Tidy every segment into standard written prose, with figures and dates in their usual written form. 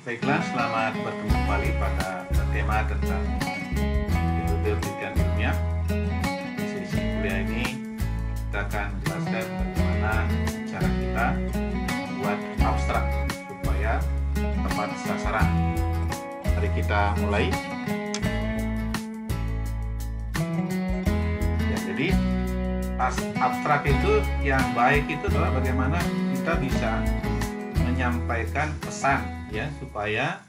Baiklah, selamat bertemu kembali pada tema tentang metode penelitian ilmiah. Di sesi kuliah ini kita akan jelaskan bagaimana cara kita membuat abstrak supaya tepat sasaran. Mari kita mulai. Ya, jadi abstrak itu yang baik itu adalah bagaimana kita bisa menyampaikan pesan, ya, supaya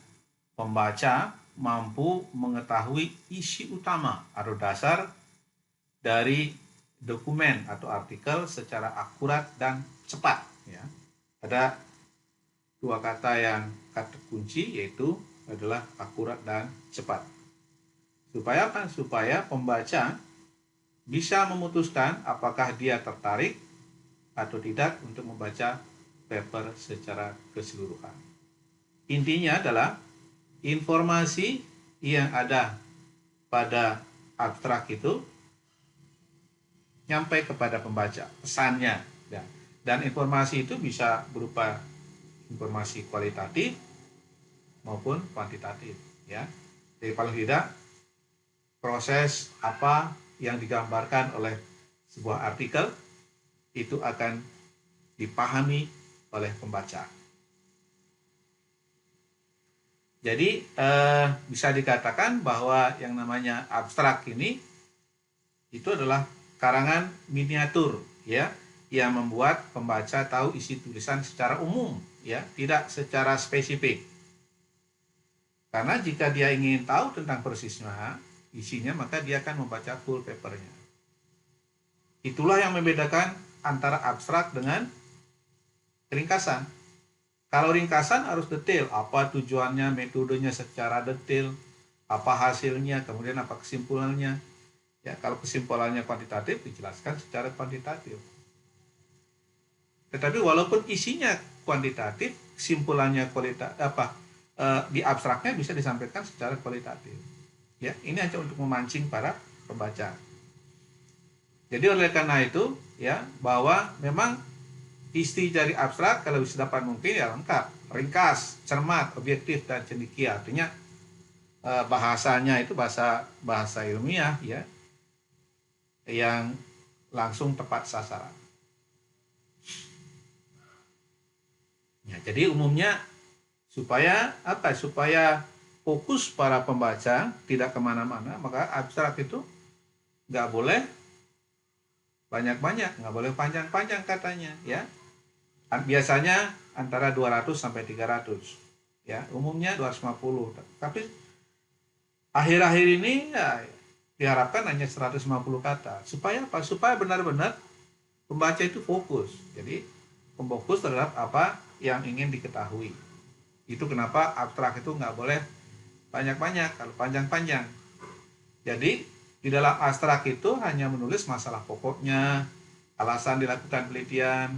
pembaca mampu mengetahui isi utama atau dasar dari dokumen atau artikel secara akurat dan cepat, ya. Ada dua kata kata kunci, yaitu adalah akurat dan cepat. Supaya apa? Supaya pembaca bisa memutuskan apakah dia tertarik atau tidak untuk membaca paper secara keseluruhan. Intinya adalah informasi yang ada pada abstrak itu nyampe kepada pembaca, pesannya, dan informasi itu bisa berupa informasi kualitatif maupun kuantitatif, ya. Jadi paling tidak proses apa yang digambarkan oleh sebuah artikel itu akan dipahami oleh pembaca. Jadi bisa dikatakan bahwa yang namanya abstrak ini itu adalah karangan miniatur, ya, yang membuat pembaca tahu isi tulisan secara umum, ya, tidak secara spesifik. Karena jika dia ingin tahu tentang persisnya isinya, maka dia akan membaca full papernya. Itulah yang membedakan antara abstrak dengan ringkasan. Kalau ringkasan harus detail, apa tujuannya, metodenya secara detail, apa hasilnya, kemudian apa kesimpulannya. Ya, kalau kesimpulannya kuantitatif dijelaskan secara kuantitatif. Tetapi walaupun isinya kuantitatif, kesimpulannya di abstraknya bisa disampaikan secara kualitatif. Ya, ini hanya untuk memancing para pembaca. Jadi oleh karena itu, ya, bahwa memang isi dari abstrak kalau sedapat mungkin ya lengkap, ringkas, cermat, objektif, dan cendekia. Artinya bahasanya itu bahasa ilmiah, ya, yang langsung tepat sasaran. Ya, jadi umumnya supaya fokus para pembaca tidak kemana-mana, maka abstrak itu nggak boleh banyak-banyak, nggak boleh panjang-panjang katanya, ya. Biasanya antara 200 sampai 300, ya, umumnya 250. Tapi akhir-akhir ini ya diharapkan hanya 150 kata. Supaya apa? Supaya benar-benar pembaca itu fokus. Jadi fokus terhadap apa yang ingin diketahui. Itu kenapa abstrak itu nggak boleh banyak-banyak, kalau panjang-panjang. Jadi di dalam abstrak itu hanya menulis masalah pokoknya, alasan dilakukan penelitian,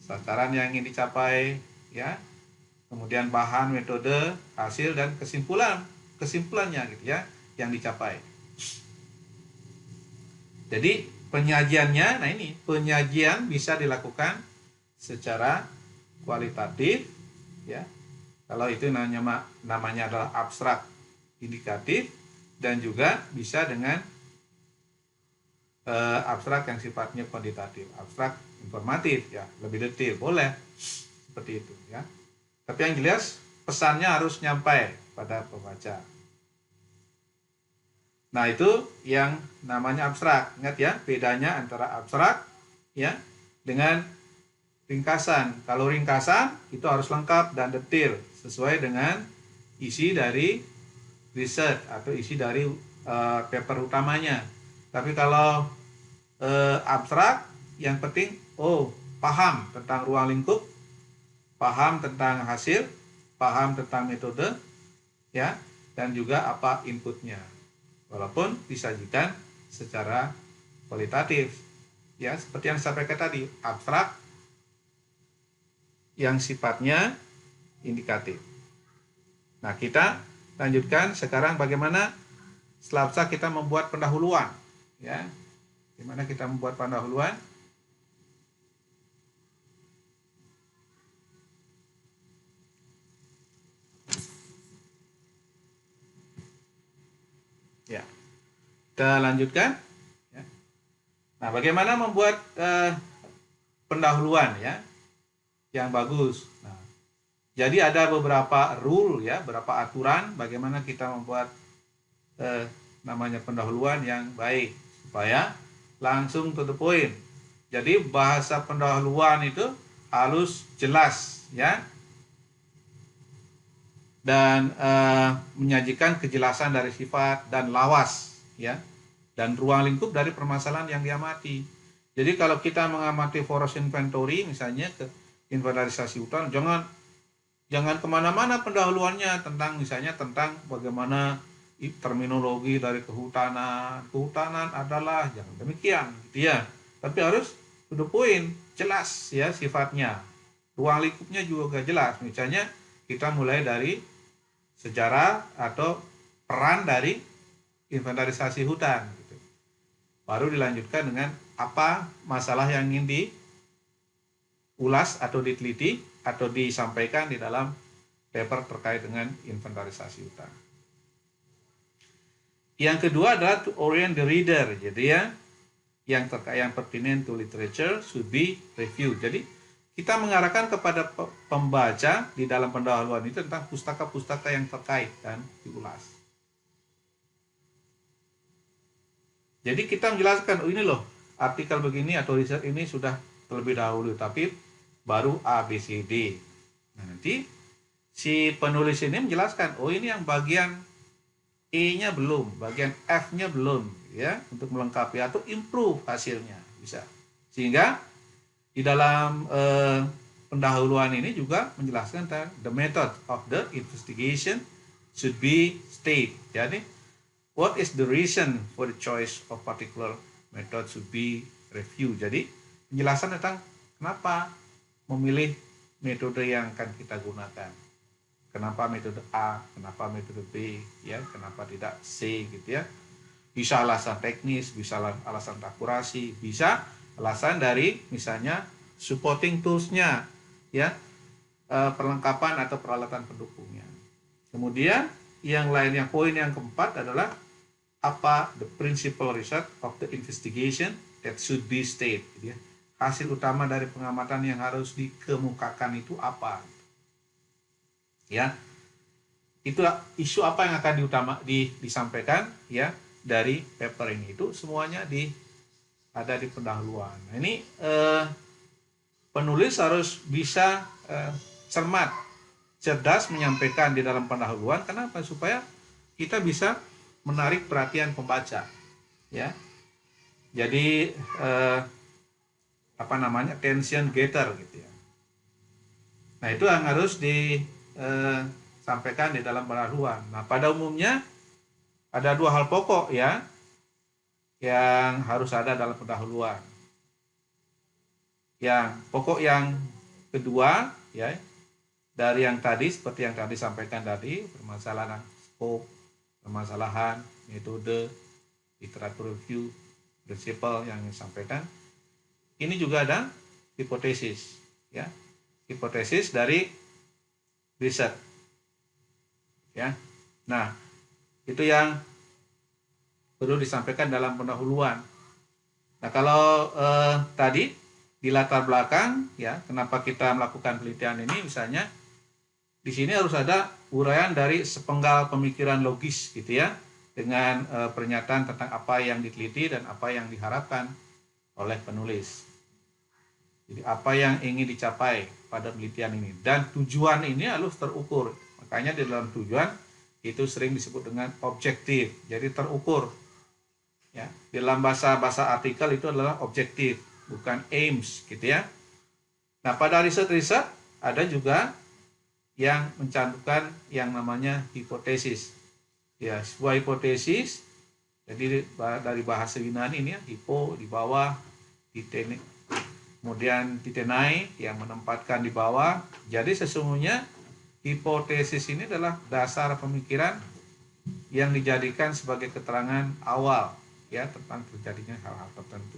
sasaran yang ingin dicapai, ya, kemudian bahan, metode, hasil, dan kesimpulannya, gitu, ya, yang dicapai. Jadi penyajiannya, penyajian bisa dilakukan secara kualitatif, ya. Kalau itu namanya adalah abstrak indikatif, dan juga bisa dengan abstrak yang sifatnya kuantitatif, abstrak informatif, ya, lebih detail, boleh seperti itu, ya. Tapi yang jelas pesannya harus nyampai pada pembaca. Nah, itu yang namanya abstrak. Ingat, ya, bedanya antara abstrak, ya, dengan ringkasan. Kalau ringkasan itu harus lengkap dan detail sesuai dengan isi dari riset atau isi dari paper utamanya. Tapi kalau abstrak, yang penting paham tentang ruang lingkup, paham tentang hasil, paham tentang metode, ya, dan juga apa inputnya. Walaupun disajikan secara kualitatif, ya, seperti yang saya sampaikan tadi, abstrak yang sifatnya indikatif. Nah, kita lanjutkan sekarang bagaimana setelah abstrak kita membuat pendahuluan, ya. Gimana kita membuat pendahuluan? Ya, kita lanjutkan. Ya. Nah, bagaimana membuat pendahuluan ya yang bagus? Nah, jadi ada beberapa rule ya, beberapa aturan bagaimana kita membuat namanya pendahuluan yang baik supaya langsung to the point. Jadi bahasa pendahuluan itu harus jelas ya, dan menyajikan kejelasan dari sifat dan lawas ya, dan ruang lingkup dari permasalahan yang diamati. Jadi kalau kita mengamati forest inventory misalnya, ke inventarisasi hutan, jangan kemana-mana pendahuluannya tentang misalnya tentang bagaimana terminologi dari kehutanan adalah jangan demikian gitu ya, tapi harus to the point, jelas ya sifatnya, ruang lingkupnya juga jelas. Misalnya kita mulai dari sejarah atau peran dari inventarisasi hutan gitu. Baru dilanjutkan dengan apa masalah yang ingin diulas atau diteliti atau disampaikan di dalam paper terkait dengan inventarisasi hutan. Yang kedua adalah to orient the reader. Jadi ya, yang pertinent to literature should be reviewed. Jadi kita mengarahkan kepada pembaca di dalam pendahuluan itu tentang pustaka-pustaka yang terkait dan diulas. Jadi kita menjelaskan, oh ini loh artikel begini atau riset ini sudah terlebih dahulu, tapi baru A, B, C, D. Nah, nanti si penulis ini menjelaskan, oh ini yang bagian E-nya belum, bagian F-nya belum, ya, untuk melengkapi atau improve hasilnya bisa. Sehingga di dalam pendahuluan ini juga menjelaskan tentang the method of the investigation should be stated. Jadi, what is the reason for the choice of particular method should be reviewed. Jadi, penjelasan tentang kenapa memilih metode yang akan kita gunakan. Kenapa metode A, kenapa metode B, ya, kenapa tidak C gitu ya. Bisa alasan teknis, bisa alasan akurasi, bisa alasan dari misalnya supporting tools-nya, ya, perlengkapan atau peralatan pendukungnya. Kemudian yang lainnya, poin yang keempat adalah apa the principal result of the investigation that should be stated, gitu ya. Hasil utama dari pengamatan yang harus dikemukakan itu apa, ya. Itu isu apa yang akan disampaikan ya dari paper ini, itu semuanya ada di pendahuluan. Nah, ini penulis harus bisa cermat, cerdas menyampaikan di dalam pendahuluan. Kenapa? Supaya kita bisa menarik perhatian pembaca, ya. Jadi attention getter gitu ya. Nah, itu yang harus disampaikan di dalam pendahuluan. Nah, pada umumnya ada dua hal pokok ya yang harus ada dalam pendahuluan. Yang pokok yang kedua ya, dari yang tadi, seperti yang tadi sampaikan tadi, permasalahan scope, permasalahan metode, literatur review, prinsipal yang disampaikan. Ini juga ada hipotesis ya, hipotesis dari riset ya. Nah, itu yang perlu disampaikan dalam pendahuluan. Nah, kalau tadi di latar belakang ya, kenapa kita melakukan penelitian ini, misalnya di sini harus ada uraian dari sepenggal pemikiran logis gitu ya, dengan pernyataan tentang apa yang diteliti dan apa yang diharapkan oleh penulis. Jadi apa yang ingin dicapai pada penelitian ini, dan tujuan ini harus terukur. Makanya di dalam tujuan itu sering disebut dengan objektif. Jadi terukur. Ya, di dalam bahasa artikel itu adalah objektif, bukan aims gitu ya. Nah, pada riset-riset ada juga yang mencantumkan yang namanya hipotesis. Ya, sebuah hipotesis, jadi dari bahasa Yunani ini ya, hipo di bawah, kemudian titenai yang menempatkan di bawah. Jadi sesungguhnya hipotesis ini adalah dasar pemikiran yang dijadikan sebagai keterangan awal ya tentang terjadinya hal-hal tertentu.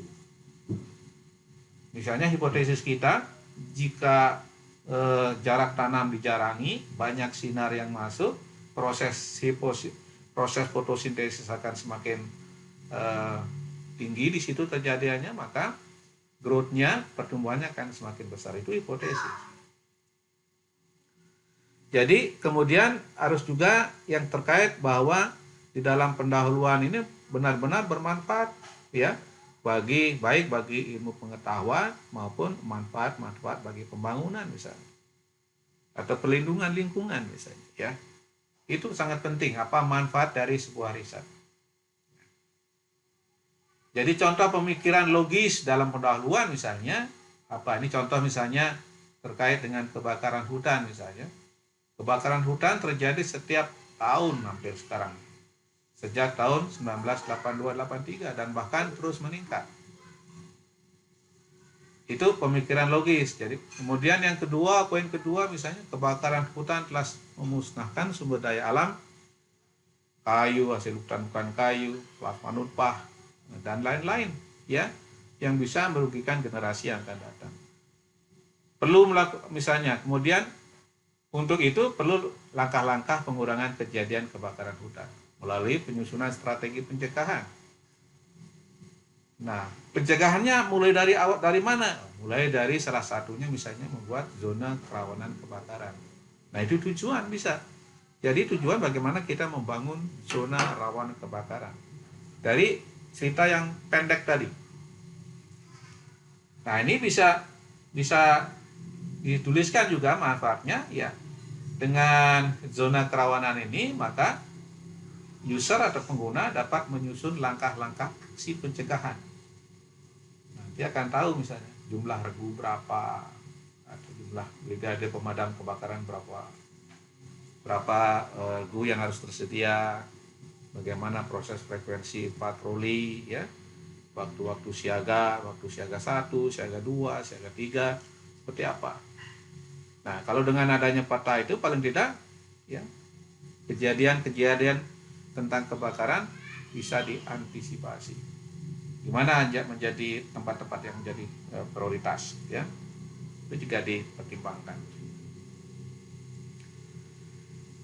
Misalnya hipotesis kita, jika jarak tanam dijarangi, banyak sinar yang masuk, proses proses fotosintesis akan semakin tinggi di situ terjadiannya, maka growth-nya, pertumbuhannya akan semakin besar. Itu hipotesis. Jadi kemudian harus juga yang terkait bahwa di dalam pendahuluan ini benar-benar bermanfaat ya, baik bagi ilmu pengetahuan maupun manfaat bagi pembangunan misalnya, atau perlindungan lingkungan misalnya ya. Itu sangat penting apa manfaat dari sebuah riset. Jadi contoh pemikiran logis dalam pendahuluan misalnya apa? Ini contoh misalnya terkait dengan kebakaran hutan misalnya. Kebakaran hutan terjadi setiap tahun hampir sekarang. Sejak tahun 1982-83 dan bahkan terus meningkat. Itu pemikiran logis. Jadi kemudian yang kedua, poin kedua misalnya kebakaran hutan telah memusnahkan sumber daya alam, kayu, hasil hutan bukan kayu, plasma nutpah, dan lain-lain ya, yang bisa merugikan generasi yang akan datang. Perlu melakukan misalnya, kemudian untuk itu perlu langkah-langkah pengurangan kejadian kebakaran hutan melalui penyusunan strategi pencegahan. Nah, pencegahannya mulai dari mana? Mulai dari salah satunya misalnya membuat zona kerawanan kebakaran. Nah, itu tujuan bisa. Jadi tujuan bagaimana kita membangun zona rawan kebakaran. Dari cerita yang pendek tadi. Nah, ini bisa dituliskan juga manfaatnya ya. Dengan zona kerawanan ini, maka user atau pengguna dapat menyusun langkah-langkah aksi pencegahan. Nanti akan tahu misalnya jumlah regu berapa atau jumlah brigade pemadam kebakaran berapa regu yang harus tersedia, bagaimana proses frekuensi patroli ya, waktu-waktu siaga 1, siaga 2, siaga 3 seperti apa. Nah, kalau dengan adanya peta itu paling tidak ya, kejadian-kejadian tentang kebakaran bisa diantisipasi. Gimana menjadi tempat-tempat yang menjadi prioritas ya. Itu juga dipertimbangkan.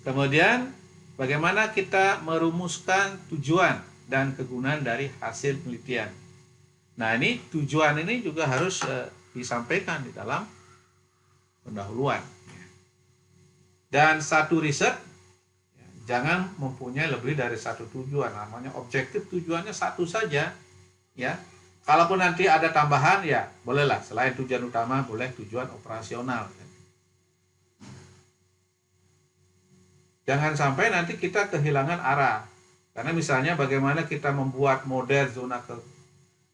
Kemudian bagaimana kita merumuskan tujuan dan kegunaan dari hasil penelitian. Nah, ini tujuan ini juga harus disampaikan di dalam pendahuluan. Dan satu riset jangan mempunyai lebih dari satu tujuan. Namanya objektif, tujuannya satu saja ya. Kalaupun nanti ada tambahan ya bolehlah, selain tujuan utama boleh tujuan operasional. Jangan sampai nanti kita kehilangan arah. Karena misalnya bagaimana kita membuat model zona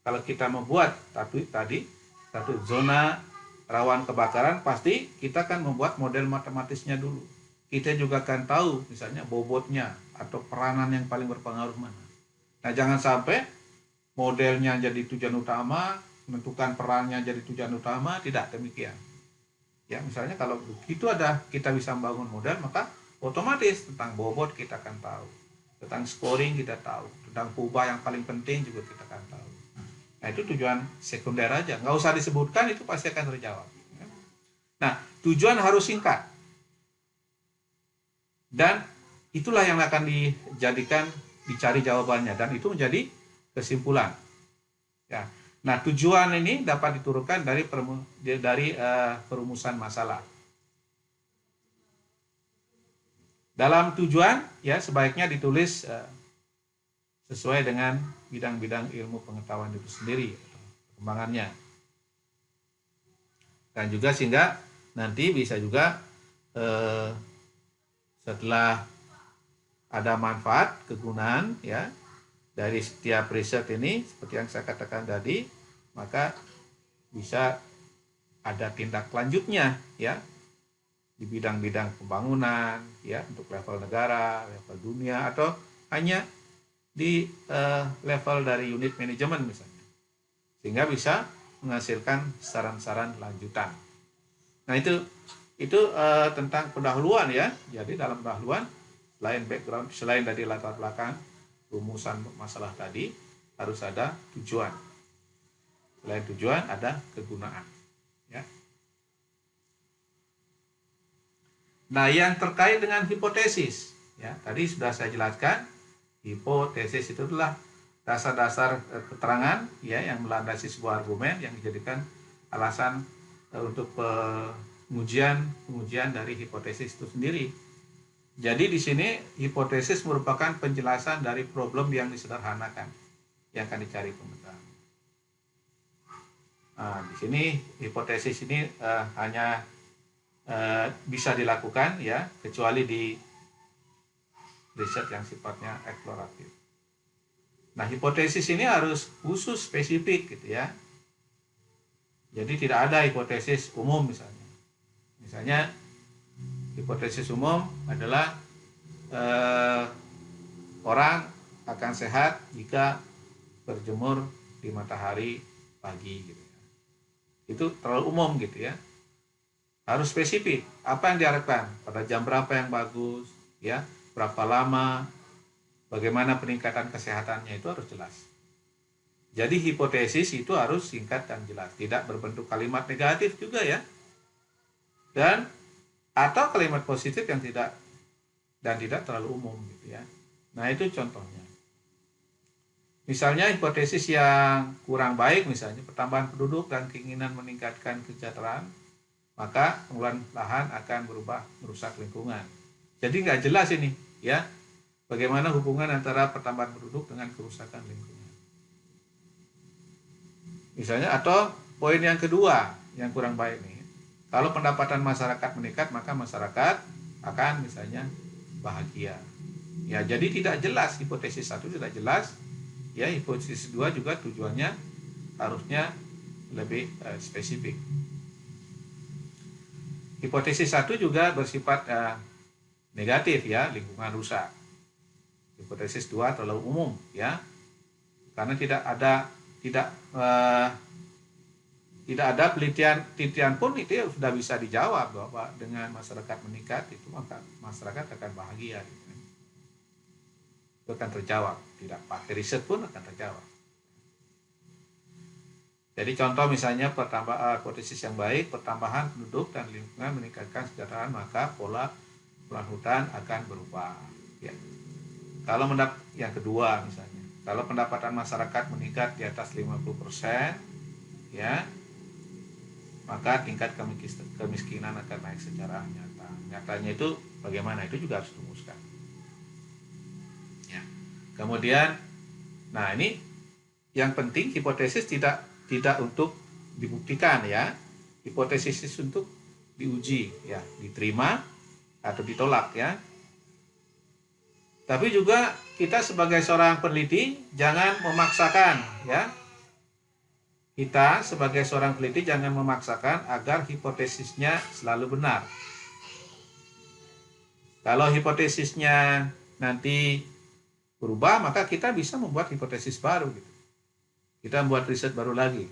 kalau kita membuat tadi satu zona rawan kebakaran, pasti kita akan membuat model matematisnya dulu. Kita juga akan tahu misalnya bobotnya atau peranan yang paling berpengaruh mana. Nah, jangan sampai modelnya jadi tujuan utama, menentukan perannya jadi tujuan utama, tidak demikian. Ya, misalnya kalau begitu kita bisa membangun model, maka otomatis tentang bobot kita akan tahu, tentang scoring kita tahu, tentang pubah yang paling penting juga kita akan tahu. Nah, itu tujuan sekunder aja, nggak usah disebutkan, itu pasti akan terjawab. Nah, tujuan harus singkat. Dan itulah yang akan dicari jawabannya, dan itu menjadi kesimpulan. Ya. Nah, tujuan ini dapat diturunkan dari perumusan masalah. Dalam tujuan ya sebaiknya ditulis sesuai dengan bidang-bidang ilmu pengetahuan itu sendiri, perkembangannya. Dan juga sehingga nanti bisa juga setelah ada manfaat kegunaan ya dari setiap riset ini, seperti yang saya katakan tadi, maka bisa ada tindak lanjutnya ya di bidang-bidang pembangunan ya, untuk level negara, level dunia, atau hanya di level dari unit manajemen misalnya, sehingga bisa menghasilkan saran-saran lanjutan. Nah, itu tentang pendahuluan ya. Jadi dalam pendahuluan selain background, selain dari latar belakang rumusan masalah tadi, harus ada tujuan. Selain tujuan ada kegunaan ya. Nah, yang terkait dengan hipotesis ya, tadi sudah saya jelaskan Hipotesis itu adalah dasar-dasar keterangan ya yang melandasi sebuah argumen yang dijadikan alasan untuk pengujian dari hipotesis itu sendiri. Jadi di sini hipotesis merupakan penjelasan dari problem yang disederhanakan yang akan dicari pembenaran. Nah, di sini hipotesis ini hanya bisa dilakukan ya kecuali di riset yang sifatnya eksploratif. Nah, hipotesis ini harus khusus spesifik gitu ya. Jadi tidak ada hipotesis umum misalnya. Misalnya hipotesis umum adalah orang akan sehat jika berjemur di matahari pagi gitu ya. Itu terlalu umum gitu ya. Harus spesifik. Apa yang diharapkan? Pada jam berapa yang bagus, ya, berapa lama, bagaimana peningkatan kesehatannya itu harus jelas. Jadi hipotesis itu harus singkat dan jelas, tidak berbentuk kalimat negatif juga ya. Dan atau kalimat positif yang tidak terlalu umum gitu ya. Nah, itu contohnya. Misalnya hipotesis yang kurang baik misalnya pertambahan penduduk dan keinginan meningkatkan kesejahteraan, maka penggunaan lahan akan berubah merusak lingkungan. Jadi nggak jelas ini ya bagaimana hubungan antara pertambahan penduduk dengan kerusakan lingkungan. Misalnya atau poin yang kedua yang kurang baik nih. Kalau pendapatan masyarakat meningkat maka masyarakat akan misalnya bahagia. Ya, jadi tidak jelas hipotesis 1 tidak jelas. Ya, hipotesis 2 juga tujuannya harusnya lebih spesifik. Hipotesis 1 juga bersifat negatif ya, lingkungan rusak. Hipotesis 2 terlalu umum ya. Karena tidak ada penelitian pun itu ya sudah bisa dijawab bahwa dengan masyarakat meningkat itu maka masyarakat akan bahagia gitu. Itu akan terjawab, tidak pakai riset pun akan terjawab. Jadi contoh misalnya hipotesis yang baik, pertambahan penduduk dan lingkungan meningkatkan kesejahteraan, maka pola hutan akan berubah. Ya. Kalau yang kedua misalnya, kalau pendapatan masyarakat meningkat di atas 50%, ya, maka tingkat kemiskinan akan naik secara nyata. Nyatanya itu bagaimana? Itu juga harus dirumuskan. Ya. Kemudian, nah ini yang penting hipotesis tidak untuk dibuktikan ya. Hipotesis untuk diuji ya, diterima atau ditolak ya. Tapi juga kita sebagai seorang peneliti jangan memaksakan ya. Kita sebagai seorang peneliti jangan memaksakan agar hipotesisnya selalu benar. Kalau hipotesisnya nanti berubah, maka kita bisa membuat hipotesis baru gitu. Kita membuat riset baru lagi.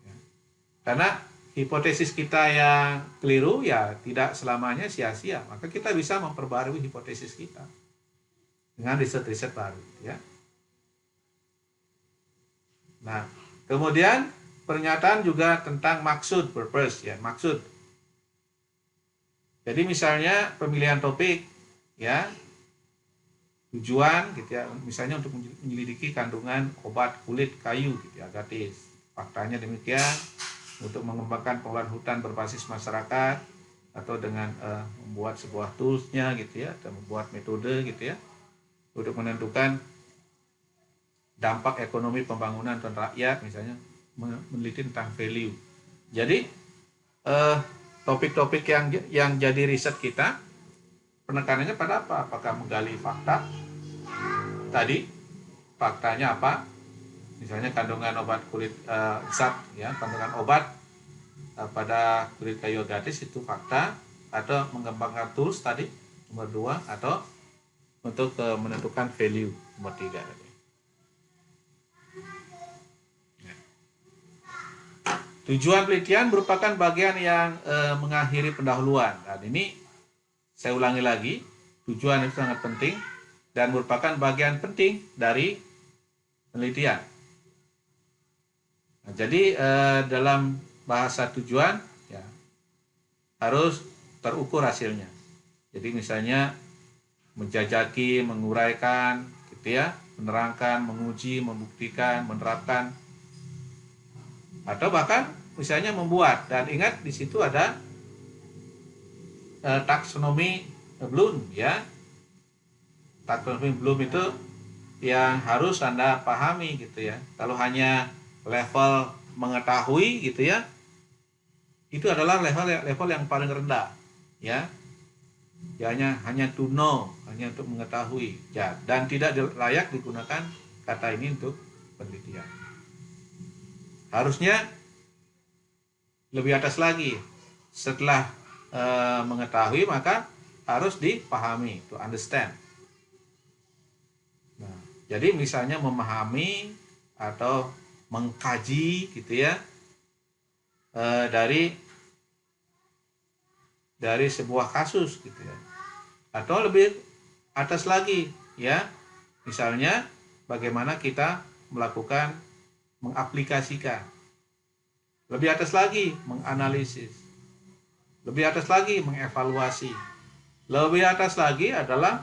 Ya. Karena hipotesis kita yang keliru ya tidak selamanya sia-sia. Maka kita bisa memperbarui hipotesis kita dengan riset-riset baru ya. Nah, kemudian pernyataan juga tentang maksud, purpose ya, maksud. Jadi misalnya pemilihan topik ya, tujuan gitu ya, misalnya untuk menyelidiki kandungan obat kulit kayu gitu ya, gratis. Faktanya demikian, untuk mengembangkan pengelolaan hutan berbasis masyarakat atau dengan membuat sebuah toolsnya gitu ya, atau membuat metode gitu ya, untuk menentukan dampak ekonomi pembangunan dan rakyat, misalnya meneliti tentang value. Jadi topik-topik yang jadi riset kita penekanannya pada apa? Apakah menggali fakta tadi, faktanya apa? Misalnya kandungan obat kulit zat ya, kandungan obat pada kulit kayu gratis itu fakta, atau mengembangkan tools tadi nomor 2, atau untuk menentukan value nomor 3 tadi. Tujuan penelitian merupakan bagian yang mengakhiri pendahuluan. Dan ini saya ulangi lagi, tujuan itu sangat penting dan merupakan bagian penting dari penelitian. Nah, jadi dalam bahasa tujuan ya harus terukur hasilnya. Jadi misalnya menjajaki, menguraikan, gitu ya, menerangkan, menguji, membuktikan, menerapkan, atau bahkan misalnya membuat. Dan ingat di situ ada taksonomi Bloom, ya. Taksonomi Bloom itu yang harus Anda pahami, gitu ya. Kalau hanya level mengetahui, gitu ya, itu adalah level yang paling rendah, ya. Ya, hanya to know, hanya untuk mengetahui, ya, dan tidak layak digunakan kata ini untuk penelitian. Harusnya lebih atas lagi. Setelah mengetahui, maka harus dipahami, to understand. Nah, jadi misalnya memahami atau mengkaji, gitu ya, dari sebuah kasus, gitu ya, atau lebih atas lagi, ya, misalnya bagaimana kita melakukan mengaplikasikan, lebih atas lagi menganalisis, lebih atas lagi mengevaluasi, lebih atas lagi adalah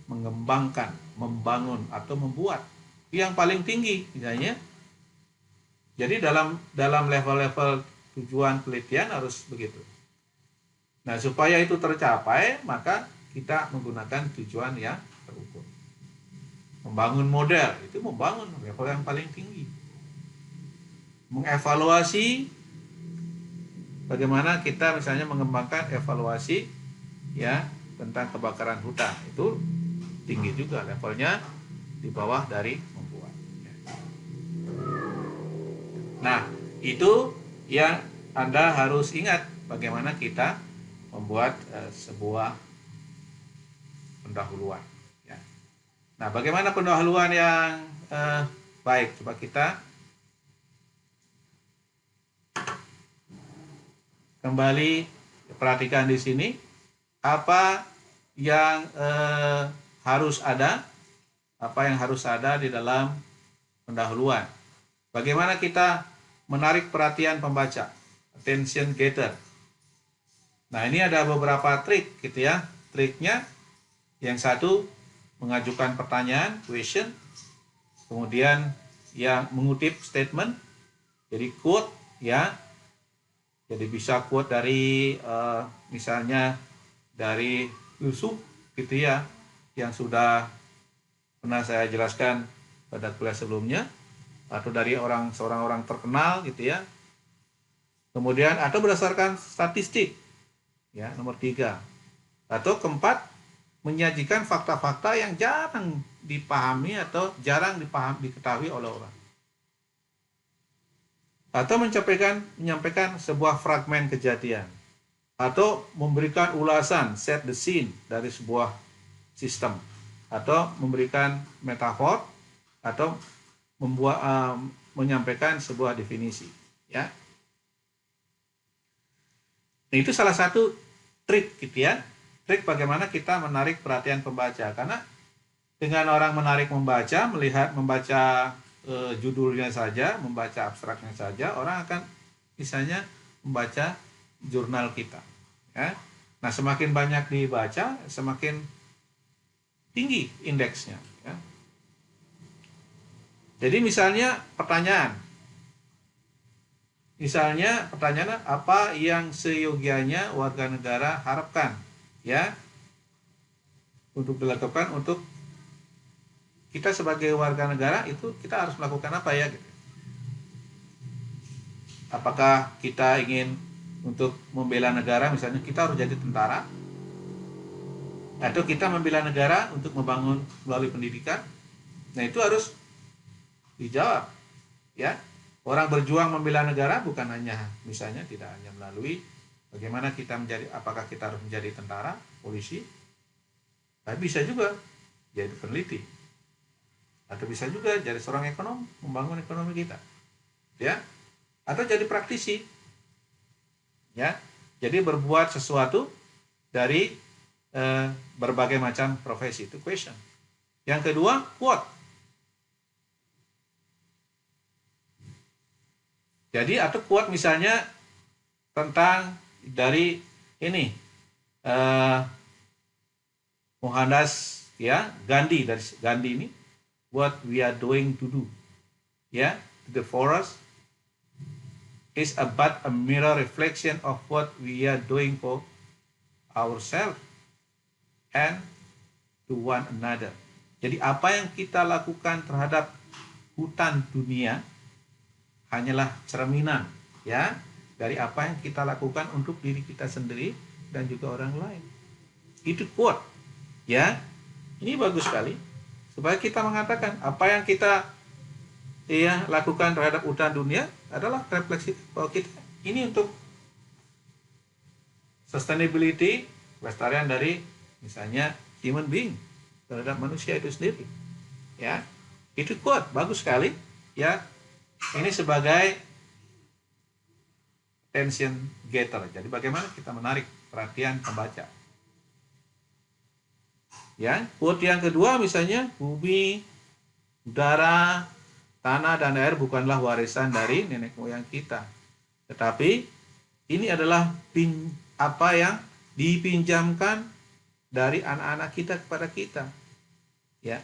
mengembangkan, membangun atau membuat, yang paling tinggi misalnya. Jadi dalam level-level tujuan penelitian harus begitu. Nah, supaya itu tercapai, maka kita menggunakan tujuan yang terukur. Membangun model, itu membangun level yang paling tinggi. Mengevaluasi, bagaimana kita misalnya mengembangkan evaluasi, ya, tentang kebakaran hutan, itu tinggi juga levelnya, di bawah dari membuat. Nah, itu yang Anda harus ingat, bagaimana kita membuat sebuah pendahuluan, ya. Nah, bagaimana pendahuluan yang baik? Coba kita kembali perhatikan di sini apa yang harus ada, di dalam pendahuluan. Bagaimana kita menarik perhatian pembaca, attention getter. Nah, ini ada beberapa trik, gitu ya. Triknya, yang satu mengajukan pertanyaan, question, kemudian yang mengutip statement, jadi quote, ya. Jadi bisa quote dari misalnya dari Yusuf, gitu ya, yang sudah pernah saya jelaskan pada kuliah sebelumnya, atau dari seorang orang terkenal, gitu ya. Kemudian atau berdasarkan statistik, ya, nomor 3. Atau keempat, menyajikan fakta-fakta yang jarang dipahami atau jarang diketahui oleh orang. Atau menyampaikan sebuah fragmen kejadian. Atau memberikan ulasan, set the scene, dari sebuah sistem. Atau memberikan metafor, atau menyampaikan sebuah definisi, ya. Nah, itu salah satu trik, gitu ya. Trik bagaimana kita menarik perhatian pembaca. Karena dengan orang menarik membaca judulnya saja, membaca abstraknya saja, orang akan misalnya membaca jurnal kita, ya. Nah, semakin banyak dibaca, semakin tinggi indeksnya, ya. Jadi misalnya pertanyaan, apa yang seyogianya warga negara harapkan, ya, untuk dilakukan, untuk kita sebagai warga negara itu kita harus melakukan apa, ya, gitu. Apakah kita ingin untuk membela negara, misalnya kita harus jadi tentara, atau kita membela negara untuk membangun melalui pendidikan. Nah, itu harus dijawab, ya. Orang berjuang membela negara bukan hanya, misalnya tidak hanya melalui bagaimana kita apakah kita harus menjadi tentara, polisi, tapi bisa juga jadi peneliti, atau bisa juga jadi seorang ekonom, membangun ekonomi kita, ya, atau jadi praktisi, ya. Jadi berbuat sesuatu dari berbagai macam profesi, itu question. Yang kedua, quote. Jadi atau quote misalnya tentang dari ini Mohandas ya Gandhi, dari Gandhi ini, what we are doing to do ya to the forest is but a mirror reflection of what we are doing for ourselves and to one another. Jadi apa yang kita lakukan terhadap hutan dunia hanyalah cerminan ya dari apa yang kita lakukan untuk diri kita sendiri dan juga orang lain. Itu quote ya. Ini bagus sekali supaya kita mengatakan apa yang kita lakukan terhadap hutan dunia adalah refleksi bahwa kita ini untuk sustainability, kelestarian dari misalnya human being, terhadap manusia itu sendiri. Ya. Itu quote bagus sekali ya. Ini sebagai attention getter. Jadi bagaimana kita menarik perhatian pembaca. Ya, quote yang kedua misalnya bumi, udara, tanah dan air bukanlah warisan dari nenek moyang kita. Tetapi ini adalah apa yang dipinjamkan dari anak-anak kita kepada kita. Ya.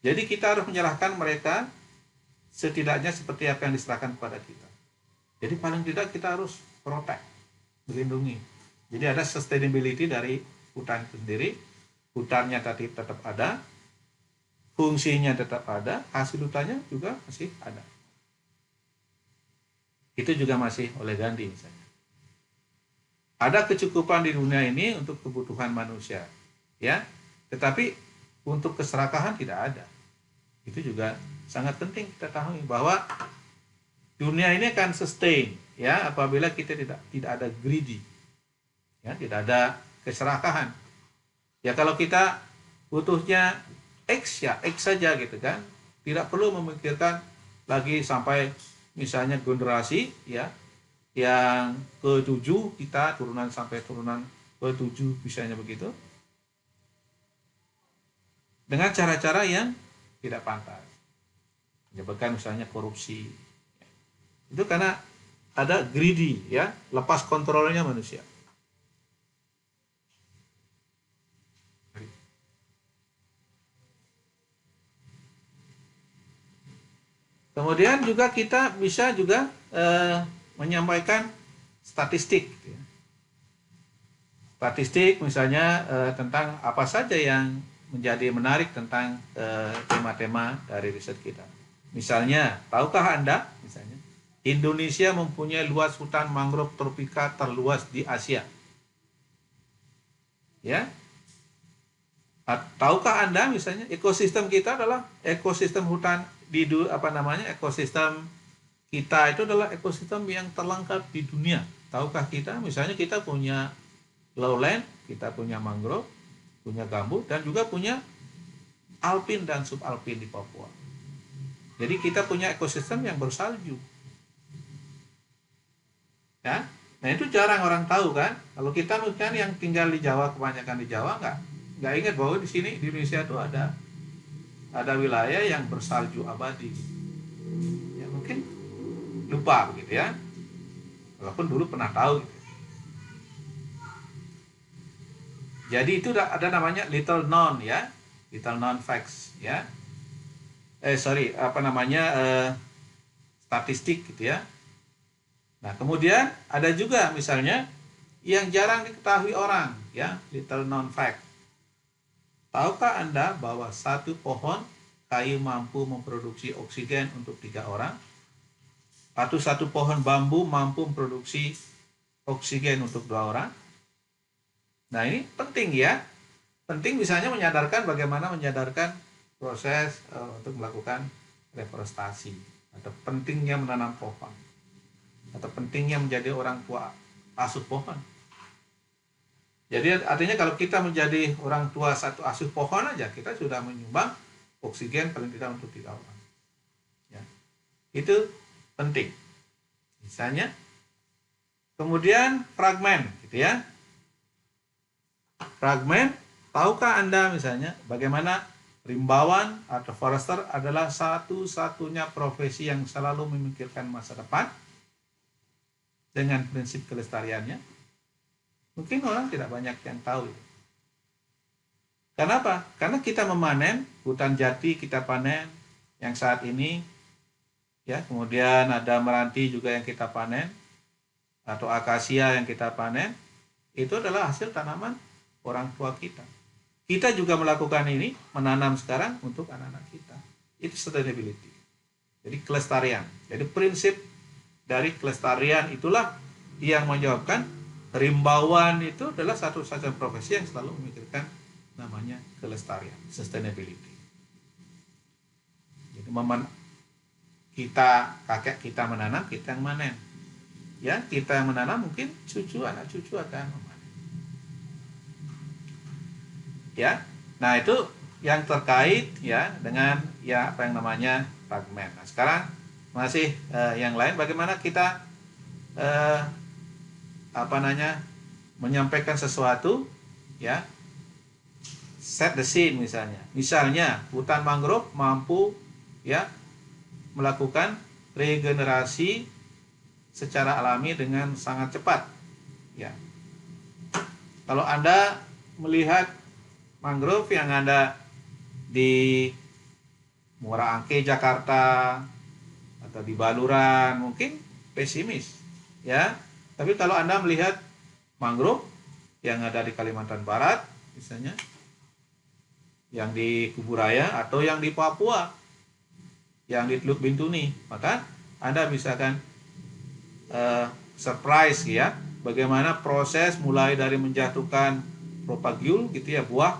Jadi kita harus menyerahkan mereka setidaknya seperti apa yang diserahkan kepada kita. Jadi paling tidak kita harus protect, melindungi. Jadi ada sustainability dari hutan itu sendiri. Hutannya tadi tetap ada, fungsinya tetap ada, hasil hutannya juga masih ada. Itu juga masih oleh Gandhi misalnya. Ada kecukupan di dunia ini untuk kebutuhan manusia, ya. Tetapi untuk keserakahan tidak ada. Itu juga sangat penting kita tahu bahwa dunia ini akan sustain, ya, apabila kita tidak ada greedy, ya, tidak ada keserakahan. Ya kalau kita butuhnya X ya X saja gitu kan, tidak perlu memikirkan lagi sampai misalnya generasi ya yang ke-7 kita turunan sampai turunan ke-7 misalnya begitu, dengan cara-cara yang tidak pantas, menyebabkan misalnya korupsi. Itu karena ada greedy ya, lepas kontrolnya manusia. Kemudian juga kita bisa juga menyampaikan statistik. Statistik misalnya tentang apa saja yang menjadi menarik tentang tema-tema dari riset kita. Misalnya, tahukah Anda, misalnya, Indonesia mempunyai luas hutan mangrove tropika terluas di Asia. Ya. Tahukah Anda misalnya ekosistem kita adalah ekosistem hutan ekosistem kita itu adalah ekosistem yang terlengkap di dunia. Tahukah kita misalnya kita punya lowland, kita punya mangrove, punya gambut, dan juga punya alpin dan subalpin di Papua. Jadi kita punya ekosistem yang bersalju. Ya, nah itu jarang orang tahu kan. Kalau kita mungkin yang tinggal di Jawa, kebanyakan di Jawa nggak ingat bahwa di sini di Indonesia itu ada wilayah yang bersalju abadi. Ya mungkin lupa begitu ya. Walaupun dulu pernah tahu gitu. Jadi itu ada namanya little known ya, little known facts ya. Statistik gitu ya. Nah, kemudian ada juga misalnya yang jarang diketahui orang ya, little known fact. Tahukah Anda bahwa satu pohon kayu mampu memproduksi oksigen untuk 3 orang? Atau satu pohon bambu mampu memproduksi oksigen untuk 2 orang? Nah, ini penting ya. Penting misalnya menyadarkan proses untuk melakukan reforestasi, atau pentingnya menanam pohon, atau pentingnya menjadi orang tua asuh pohon. Jadi artinya kalau kita menjadi orang tua satu asuh pohon aja, kita sudah menyumbang oksigen paling tidak untuk 3 orang. Ya. Itu penting. Misalnya, kemudian fragmen, gitu ya. Fragmen, tahukah Anda misalnya bagaimana rimbawan atau forester adalah satu-satunya profesi yang selalu memikirkan masa depan dengan prinsip kelestariannya? Mungkin orang tidak banyak yang tahu. Kenapa? Karena kita memanen hutan jati, kita panen yang saat ini, ya, kemudian ada meranti juga yang kita panen, atau akasia yang kita panen, itu adalah hasil tanaman orang tua kita. Kita juga melakukan ini, menanam sekarang untuk anak-anak kita. Itu sustainability. Jadi kelestarian. Jadi prinsip dari kelestarian itulah yang menyebabkan rimbawan itu adalah satu-satunya profesi yang selalu memikirkan namanya kelestarian, sustainability. Jadi kakek kita menanam, kita yang manen. Ya, kita yang menanam, mungkin anak cucu akan memanen. Ya. Nah, itu yang terkait ya dengan ya apa yang namanya fragmen. Nah, sekarang masih yang lain, bagaimana kita menyampaikan sesuatu, ya, set the scene misalnya hutan mangrove mampu ya melakukan regenerasi secara alami dengan sangat cepat, ya. Kalau Anda melihat mangrove yang ada di Muara Angke Jakarta atau di Baluran, mungkin pesimis, ya. Tapi kalau Anda melihat mangrove yang ada di Kalimantan Barat misalnya, yang di Kuburaya atau yang di Papua, yang di Teluk Bintuni, maka Anda bisa surprise ya, bagaimana proses mulai dari menjatuhkan propagyul gitu ya, buah,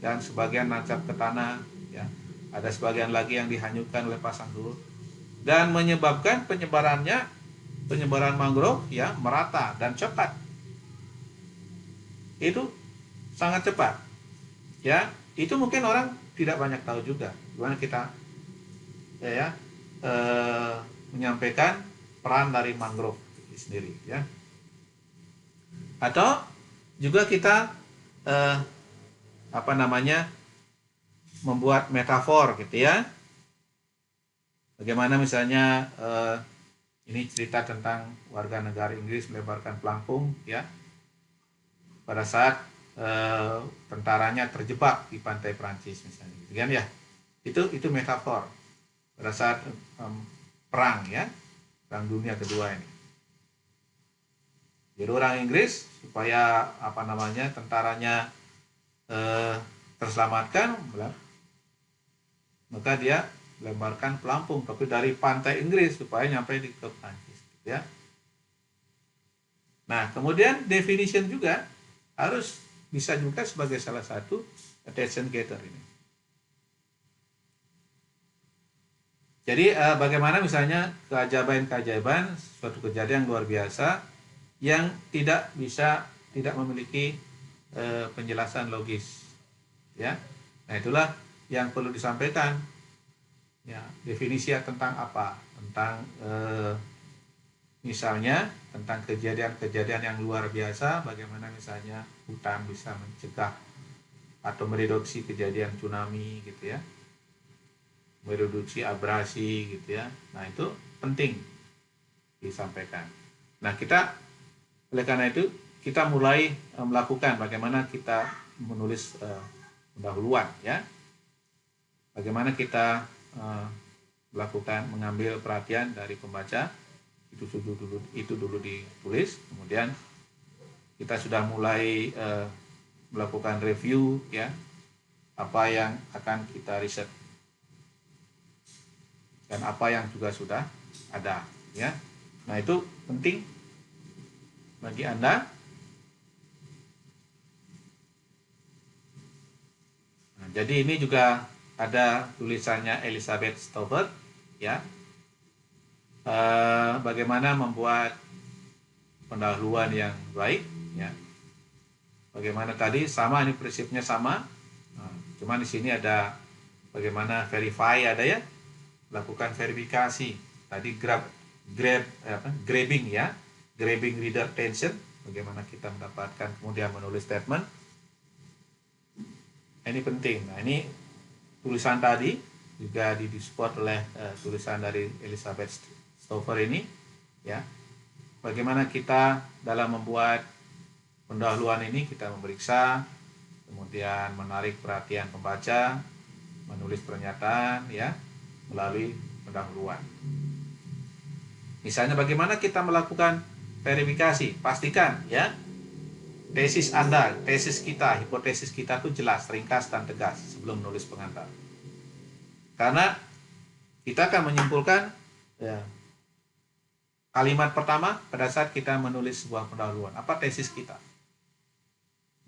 dan sebagian nancap ke tanah, ya. Ada sebagian lagi yang dihanyutkan oleh pasang surut dan menyebabkan penyebaran mangrove ya merata dan cepat. Itu sangat cepat. Ya, itu mungkin orang tidak banyak tahu juga gimana kita menyampaikan peran dari mangrove sendiri, ya. Atau juga kita membuat metafor gitu ya. Bagaimana misalnya ini cerita tentang warga negara Inggris melebarkan pelampung ya pada saat tentaranya terjebak di pantai Prancis misalnya, gitu kan ya. Itu metafor pada saat perang ya, perang dunia kedua ini. Jadi orang Inggris supaya tentaranya terselamatkan, maka dia lemparkan pelampung tapi dari pantai Inggris supaya nyampe ke Prancis, ya. Nah, kemudian definition juga harus bisa juga sebagai salah satu attention getter ini. Jadi bagaimana misalnya keajaiban suatu kejadian luar biasa yang tidak memiliki penjelasan logis, ya. Nah, itulah yang perlu disampaikan. Ya, definisi tentang apa? Tentang misalnya tentang kejadian-kejadian yang luar biasa, bagaimana misalnya hutan bisa mencegah atau mereduksi kejadian tsunami gitu ya, mereduksi abrasi gitu ya. Nah, itu penting disampaikan. Nah, oleh karena itu kita mulai melakukan bagaimana kita menulis pendahuluan ya, bagaimana kita mengambil perhatian dari pembaca, itu dulu ditulis, kemudian kita sudah mulai melakukan review ya, apa yang akan kita riset dan apa yang juga sudah ada ya. Nah, itu penting bagi Anda. Nah, jadi ini juga ada tulisannya Elizabeth Stovert ya, bagaimana membuat pendahuluan yang baik ya. Bagaimana tadi sama, ini prinsipnya sama, cuman di sini ada bagaimana verify, ada ya, lakukan verifikasi tadi, grabbing ya, grabbing reader attention, bagaimana kita mendapatkan kemudian menulis statement. Ini penting. Nah, ini tulisan tadi juga disupport oleh tulisan dari Elizabeth Stovert ini ya. Bagaimana kita dalam membuat pendahuluan ini kita memeriksa, kemudian menarik perhatian pembaca, menulis pernyataan ya melalui pendahuluan. Misalnya bagaimana kita melakukan verifikasi? Pastikan ya tesis Anda, tesis kita, hipotesis kita itu jelas, ringkas dan tegas sebelum menulis pengantar. Karena kita akan menyimpulkan ya, kalimat pertama pada saat kita menulis sebuah pendahuluan. Apa tesis kita?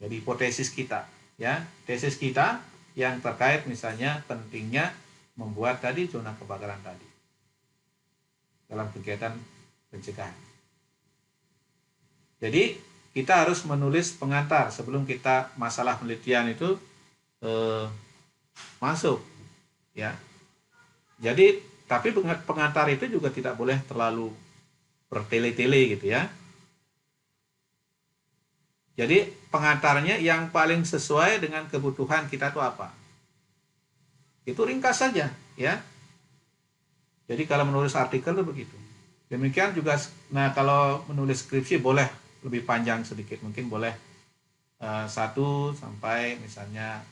Jadi hipotesis kita, ya tesis kita yang terkait misalnya pentingnya membuat tadi zona kebakaran tadi dalam kegiatan pencegahan. Jadi kita harus menulis pengantar sebelum kita masalah penelitian itu masuk, ya. Jadi tapi pengantar itu juga tidak boleh terlalu bertele-tele gitu ya. Jadi pengantarnya yang paling sesuai dengan kebutuhan kita itu apa? Itu ringkas saja ya. Jadi kalau menulis artikel itu begitu. Demikian juga, nah kalau menulis skripsi boleh lebih panjang sedikit, mungkin boleh 1 sampai misalnya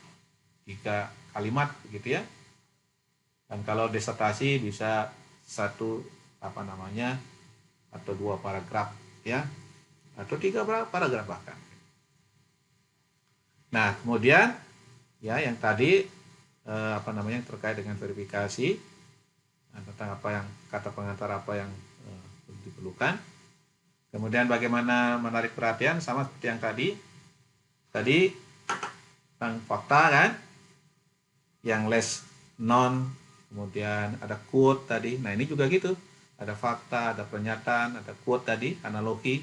3 kalimat begitu ya. Dan kalau disertasi bisa 1 atau 2 paragraf ya, atau 3 paragraf bahkan. Nah kemudian ya yang tadi terkait dengan verifikasi tentang apa yang kata pengantar apa yang diperlukan. Kemudian bagaimana menarik perhatian sama seperti yang tadi tentang fakta kan, yang less known, kemudian ada quote tadi. Nah ini juga gitu, ada fakta, ada pernyataan, ada quote tadi, analogi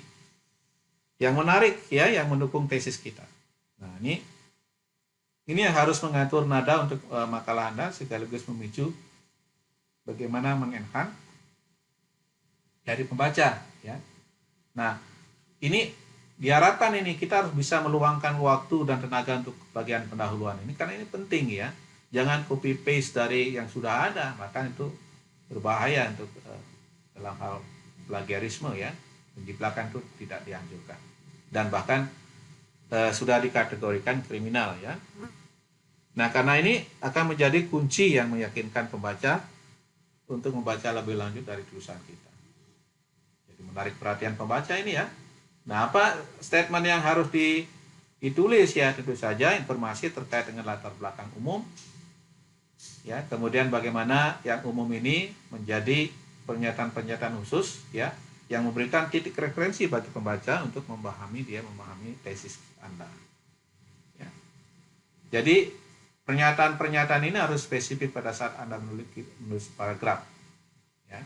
yang menarik ya, yang mendukung tesis kita. Nah ini yang harus mengatur nada untuk makalah Anda sekaligus memicu bagaimana mengenhance dari pembaca ya. Nah ini diharapkan ini kita harus bisa meluangkan waktu dan tenaga untuk bagian pendahuluan ini karena ini penting ya. Jangan copy paste dari yang sudah ada, bahkan itu berbahaya untuk dalam hal plagiarisme ya. Penjiplakan itu tidak dianjurkan dan bahkan sudah dikategorikan kriminal ya. Nah karena ini akan menjadi kunci yang meyakinkan pembaca untuk membaca lebih lanjut dari tulisan kita. Jadi menarik perhatian pembaca ini ya. Nah apa statement yang harus ditulis ya, tentu saja informasi terkait dengan latar belakang umum ya, kemudian bagaimana yang umum ini menjadi pernyataan-pernyataan khusus ya, yang memberikan titik referensi bagi pembaca untuk memahami tesis Anda ya. Jadi pernyataan-pernyataan ini harus spesifik pada saat Anda menulis paragraf ya.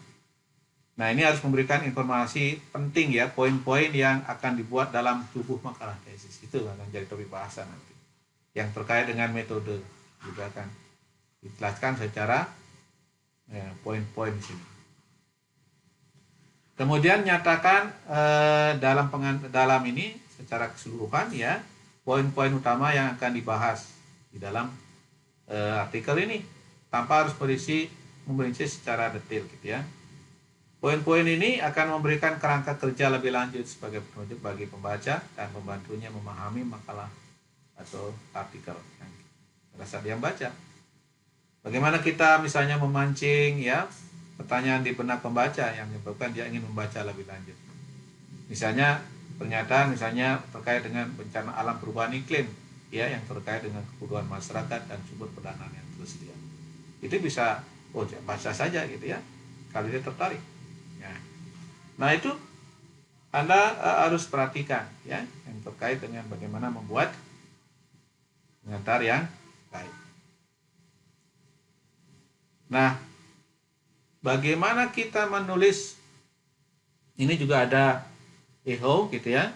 Nah ini harus memberikan informasi penting ya, poin-poin yang akan dibuat dalam tubuh makalah tesis. Itu akan jadi topik bahasan nanti. Yang terkait dengan metode juga akan dijelaskan secara poin-poin di sini. Kemudian nyatakan dalam ini secara keseluruhan ya, poin-poin utama yang akan dibahas di dalam artikel ini tanpa harus memperinci secara detail gitu ya. Poin-poin ini akan memberikan kerangka kerja lebih lanjut sebagai petunjuk bagi pembaca dan membantunya memahami makalah atau artikel yang pada saat dia baca. Bagaimana kita misalnya memancing ya pertanyaan di benak pembaca yang menyebabkan dia ingin membaca lebih lanjut. Misalnya pernyataan misalnya terkait dengan bencana alam perubahan iklim ya, yang terkait dengan kebutuhan masyarakat dan sumber pendanaan yang tersedia. Itu bisa baca saja gitu ya kalau dia tertarik ya. Nah itu Anda harus perhatikan ya yang terkait dengan bagaimana membuat pengantar yang baik. Nah bagaimana kita menulis ini juga ada WHO gitu ya,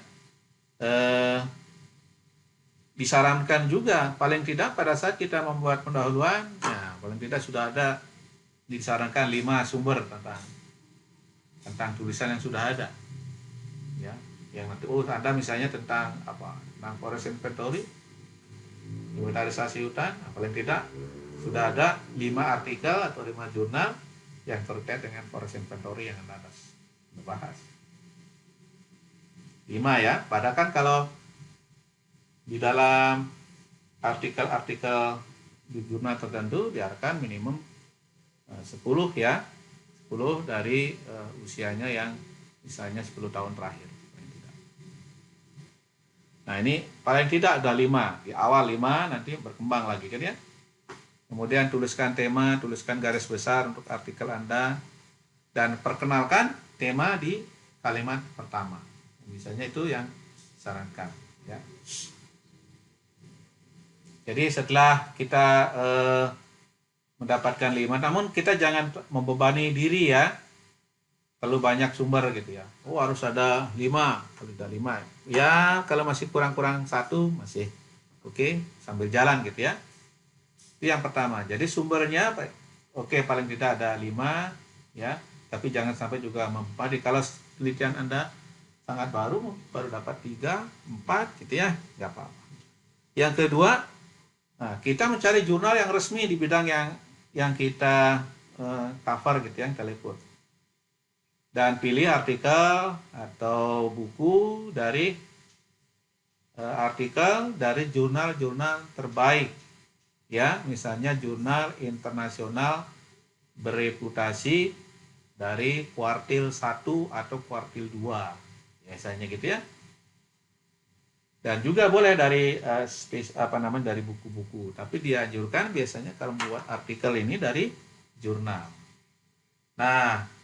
disarankan juga paling tidak pada saat kita membuat pendahuluan, nah paling tidak sudah ada disarankan 5 sumber tentang tulisan yang sudah ada ya, yang nanti Anda misalnya tentang forest inventory, inventarisasi hutan, nah, paling tidak sudah ada 5 artikel atau 5 jurnal yang terkait dengan forest inventory yang Anda harus membahas. 5 ya, padahal kan kalau di dalam artikel-artikel di jurnal tertentu diarahkan minimum 10 ya, 10 dari usianya yang misalnya 10 tahun terakhir. Nah ini paling tidak ada 5, di awal 5 nanti berkembang lagi kan ya. Kemudian tuliskan tema, tuliskan garis besar untuk artikel Anda, dan perkenalkan tema di kalimat pertama. Misalnya itu yang sarankan ya. Jadi setelah kita mendapatkan 5, namun kita jangan membebani diri ya. Terlalu banyak sumber gitu ya. Oh harus ada 5, kalau ada 5. Ya kalau masih kurang-kurang 1 masih oke, sambil jalan gitu ya. Itu yang pertama. Jadi sumbernya oke, paling tidak ada 5 ya. Tapi jangan sampai juga membebani. Kalau penelitian Anda sangat baru dapat 3, 4 gitu ya, nggak apa-apa. Yang kedua, nah, kita mencari jurnal yang resmi di bidang yang kita cover gitu ya, yang kita liput. Dan pilih artikel atau buku dari artikel dari jurnal-jurnal terbaik ya, misalnya jurnal internasional bereputasi dari kuartil 1 atau kuartil 2 biasanya gitu ya. Dan juga boleh dari dari buku-buku, tapi dianjurkan biasanya kalau membuat artikel ini dari jurnal. Nah,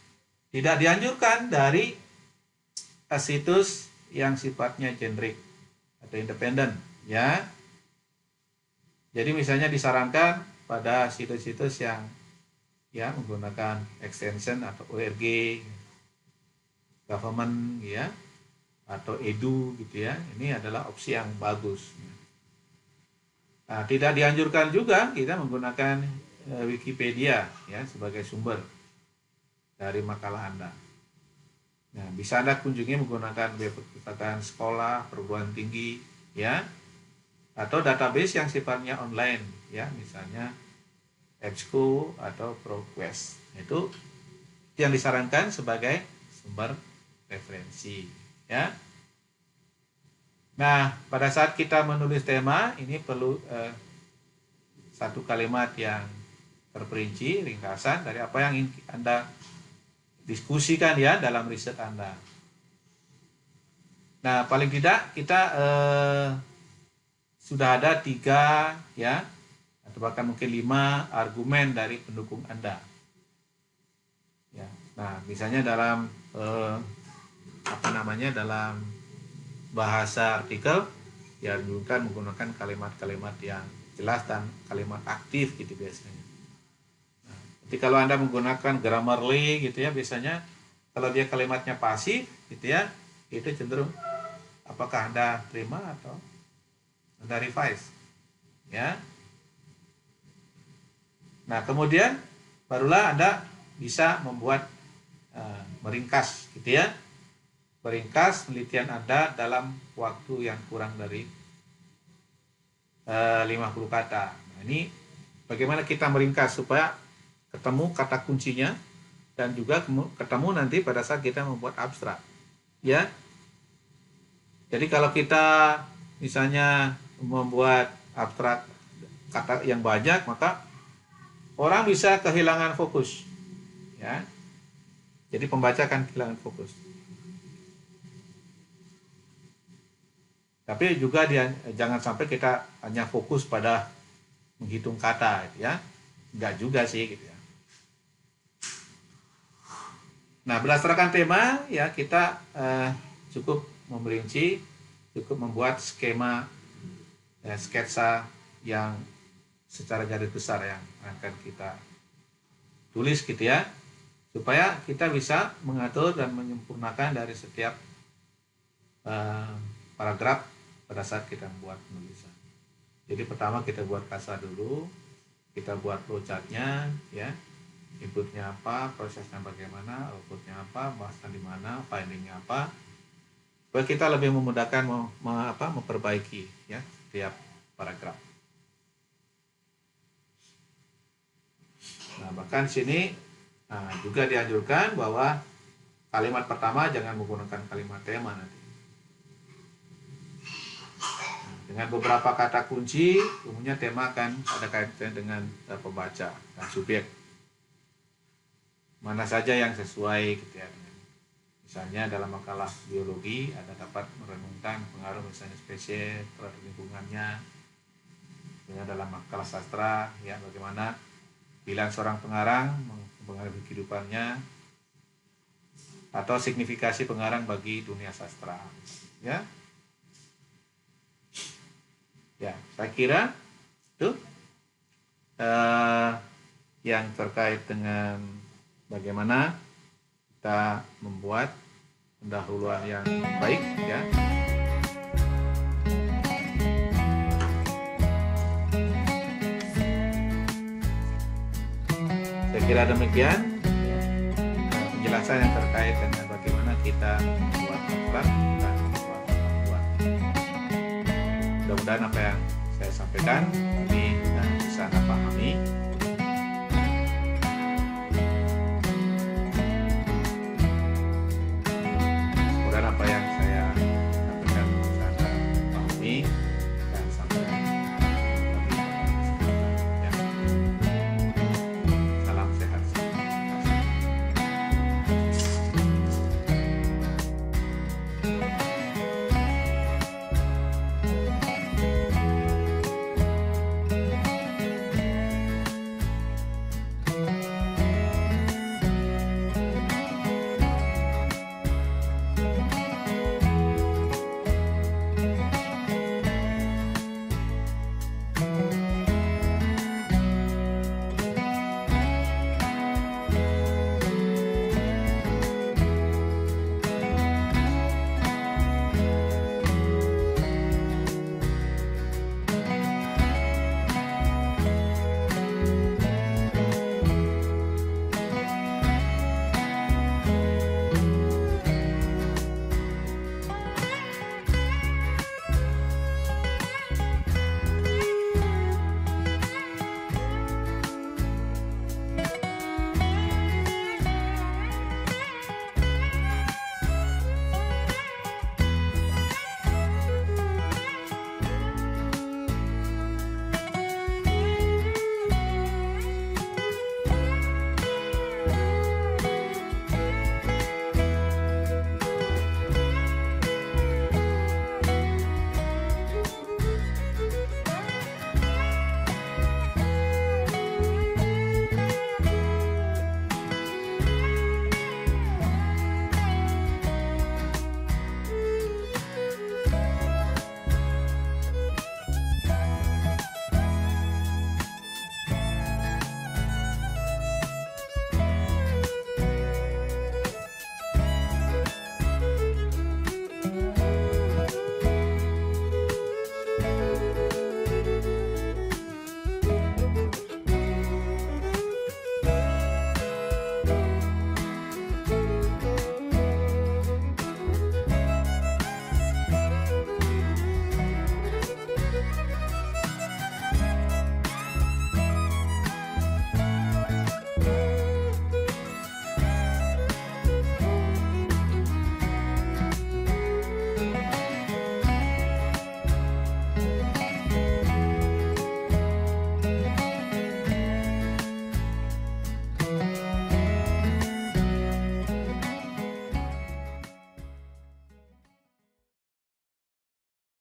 tidak dianjurkan dari situs yang sifatnya generik atau independen ya. Jadi misalnya disarankan pada situs-situs yang ya menggunakan extension atau ORG, government ya, atau edu gitu ya. Ini adalah opsi yang bagus. Nah, tidak dianjurkan juga kita menggunakan Wikipedia ya sebagai sumber dari makalah Anda. Nah, bisa Anda kunjungi menggunakan web perpustakaan sekolah, perguruan tinggi, ya, atau database yang sifatnya online, ya, misalnya EBSCO atau ProQuest. Itu yang disarankan sebagai sumber referensi, ya. Nah, pada saat kita menulis tema, ini perlu satu kalimat yang terperinci, ringkasan dari apa yang ingin Anda diskusikan ya dalam riset Anda. Nah, paling tidak kita sudah ada 3 ya, atau bahkan mungkin 5 argumen dari pendukung Anda. Ya. Nah, misalnya dalam dalam bahasa artikel dianjurkan menggunakan kalimat-kalimat yang jelas dan kalimat aktif gitu biasanya. Jadi kalau Anda menggunakan Grammarly gitu ya, biasanya kalau dia kalimatnya pasif gitu ya, itu cenderung apakah Anda terima atau Anda revise ya. Nah, kemudian barulah Anda bisa membuat meringkas gitu ya. Meringkas penelitian Anda dalam waktu yang kurang dari 50 kata. Nah, ini bagaimana kita meringkas supaya ketemu kata kuncinya dan juga ketemu nanti pada saat kita membuat abstrak ya. Jadi kalau kita misalnya membuat abstrak kata yang banyak, maka orang bisa kehilangan fokus ya. Jadi pembaca akan kehilangan fokus. Tapi juga jangan sampai kita hanya fokus pada menghitung kata ya. Enggak juga sih gitu ya. Nah, berdasarkan tema ya kita cukup memerinci, cukup membuat skema ya, sketsa yang secara garis besar yang akan kita tulis gitu ya, supaya kita bisa mengatur dan menyempurnakan dari setiap paragraf pada saat kita membuat penulisan. Jadi pertama kita buat kasa dulu, kita buat flowchartnya ya. Inputnya apa, prosesnya bagaimana, outputnya apa, bahasan di mana, findingnya apa, supaya kita lebih memudahkan memperbaiki ya setiap paragraf. Nah, bahkan sini juga dianjurkan bahwa kalimat pertama jangan menggunakan kalimat tema nanti. Nah, Dengan beberapa kata kunci, umumnya tema akan ada kaitannya dengan pembaca dan subjek. Mana saja yang sesuai gitu ya. Misalnya dalam makalah biologi ada dapat merenungkan pengaruh misalnya spesies terhadap lingkungannya. Misalnya dalam makalah sastra ya bagaimana pilihan seorang pengarang mempengaruhi kehidupannya atau signifikasi pengarang bagi dunia sastra. Ya. Ya, saya kira itu yang terkait dengan bagaimana kita membuat pendahuluan yang baik ya. Saya kira demikian penjelasan yang terkait dengan bagaimana kita membuat akhlak dan membuat pendahuluan. Mudah-mudahan apa yang saya sampaikan ini bisa Anda pahami